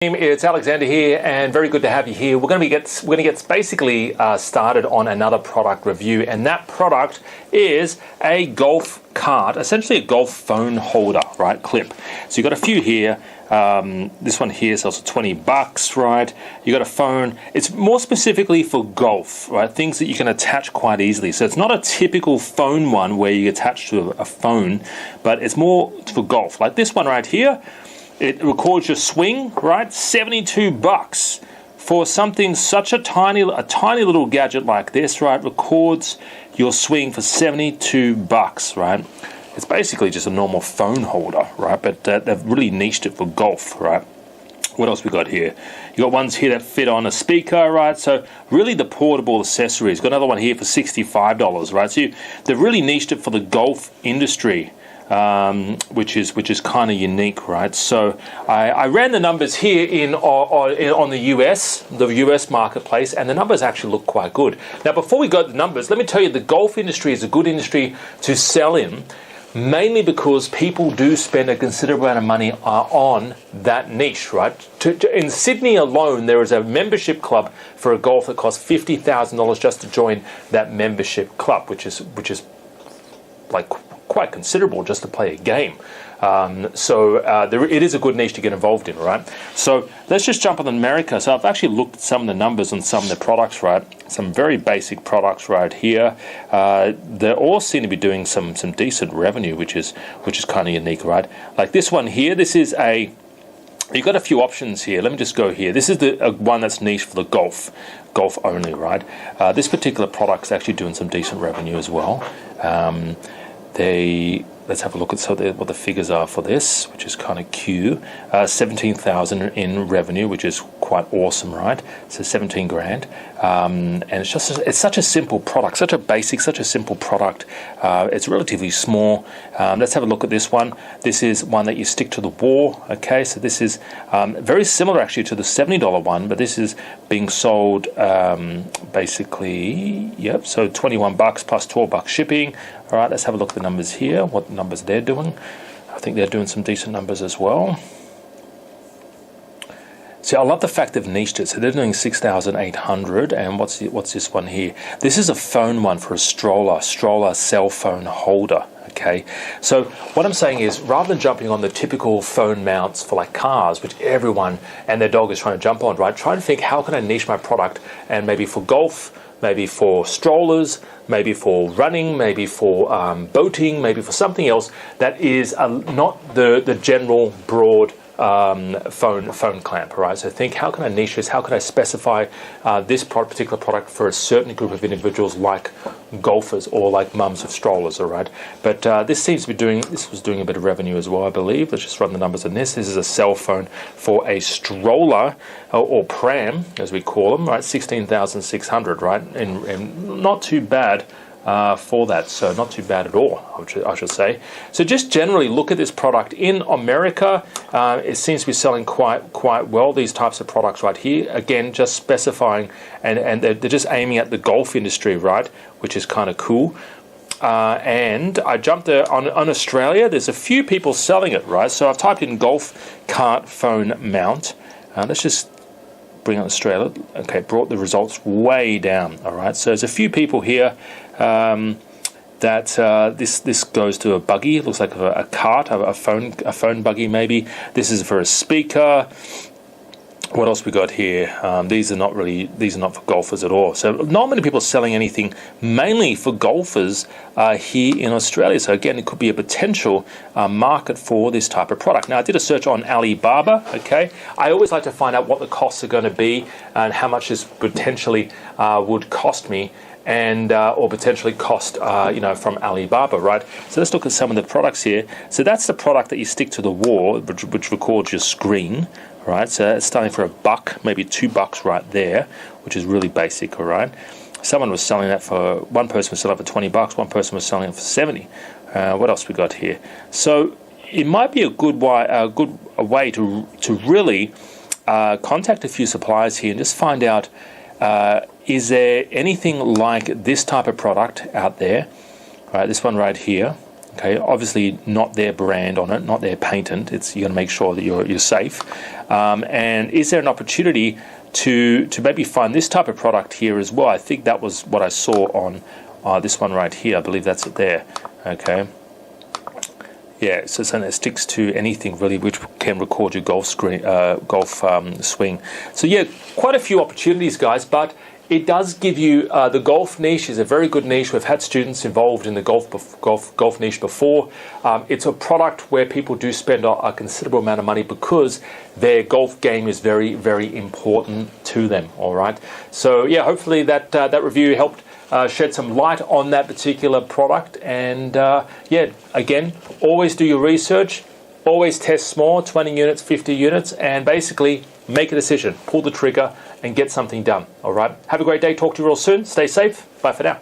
It's Alexander here, and very good to have you here. We're going to get basically started on another product review, and that product is a golf cart, essentially a golf phone holder, right? Clip. So you've got a few here. This one here sells for $20, right? You got a phone. It's more specifically for golf, right? Things that you can attach quite easily. So it's not a typical phone one where you attach to a phone, but it's more for golf. Like this one right here. It records your swing, right? $72 for something such a tiny little gadget like this, right? Records your swing for $72, right? It's basically just a normal phone holder, right? But they've really niched it for golf, right? What else we got here? You got ones here that fit on a speaker, right? So really the portable accessories. Got another one here for $65, right? So they've really niched it for the golf industry. Which is kind of unique, right? So I ran the numbers here on the US marketplace, and the numbers actually look quite good. Now, before we go to the numbers, let me tell you the golf industry is a good industry to sell in, mainly because people do spend a considerable amount of money on that niche, right? In Sydney alone, there is a membership club for a golf that costs $50,000 just to join that membership club, which is like quite considerable just to play a game. It is a good niche to get involved in, right? So let's just jump on America. So I've actually looked at some of the numbers on some of the products, right? Some very basic products right here. They all seem to be doing some decent revenue, which is kind of unique, right? Like this one here, this is you've got a few options here. Let me just go here. This is the one that's niche for the golf only, right? This particular product is actually doing some decent revenue as well. Let's have a look at what the figures are for this, which is kind of cute. 17,000 in revenue, which is quite awesome, right? So 17 grand, and it's such a simple product, such a basic, such a simple product. It's relatively small. Let's have a look at this one. This is one that you stick to the wall. Okay, so this is very similar actually to the $70 one, but this is being sold basically. Yep. So $21 plus $12 shipping. All right, let's have a look at the numbers here, what numbers they're doing. I think they're doing some decent numbers as well. See, I love the fact they've niched it. So they're doing 6,800, and what's this one here? This is a phone one for a stroller cell phone holder. Okay, so what I'm saying is, rather than jumping on the typical phone mounts for like cars, which everyone and their dog is trying to jump on, right? Try to think, how can I niche my product, and maybe for golf, maybe for strollers, maybe for running, maybe for boating, maybe for something else that is not the general broad phone clamp, right? So think, how can I niche this? How can I specify this particular product for a certain group of individuals, like golfers or like mums of strollers, all right? But this was doing a bit of revenue as well, I believe. Let's just run the numbers on this. This is a cell phone for a stroller or pram, as we call them, right? 16,600, right? And not too bad. For that, so not too bad at all, I should say. So just generally look at this product in America. It seems to be selling quite well, these types of products right here. Again, just specifying, and they're just aiming at the golf industry, right, which is kind of cool. And I jumped there on Australia. There's a few people selling it, right? So I've typed in golf cart phone mount. Let's just bring on Australia. Okay, brought the results way down. All right, so there's a few people here that this goes to a buggy. It looks like a cart, a phone buggy maybe. This is for a speaker. What else we got here? These are not for golfers at all. So not many people are selling anything mainly for golfers here in Australia. So again, it could be a potential market for this type of product. Now, I did a search on Alibaba. Okay, I always like to find out what the costs are going to be and how much this potentially would cost me, and or potentially cost from Alibaba, right? So let's look at some of the products here. So that's the product that you stick to the wall, which records your screen. Right, so it's starting for $1, maybe $2 right there, which is really basic. All right, one person was selling it for $20, one person was selling it for 70. What else we got here? So it might be a good way to really contact a few suppliers here and just find out, is there anything like this type of product out there? All right, this one right here. Okay, obviously not their brand on it, not their patent. It's you got to make sure that you're safe. And is there an opportunity to maybe find this type of product here as well? I think that was what I saw on this one right here. I believe that's it there. Okay. Yeah, so something that sticks to anything really, which can record your golf swing. So yeah, quite a few opportunities, guys, but it does give you the golf niche is a very good niche. We've had students involved in the golf niche before. It's a product where people do spend a considerable amount of money because their golf game is very, very important to them. All right. So yeah, hopefully that review helped shed some light on that particular product. And yeah, again, always do your research. Always test small, 20 units, 50 units, and basically make a decision, pull the trigger, and get something done. All right. Have a great day. Talk to you real soon. Stay safe. Bye for now.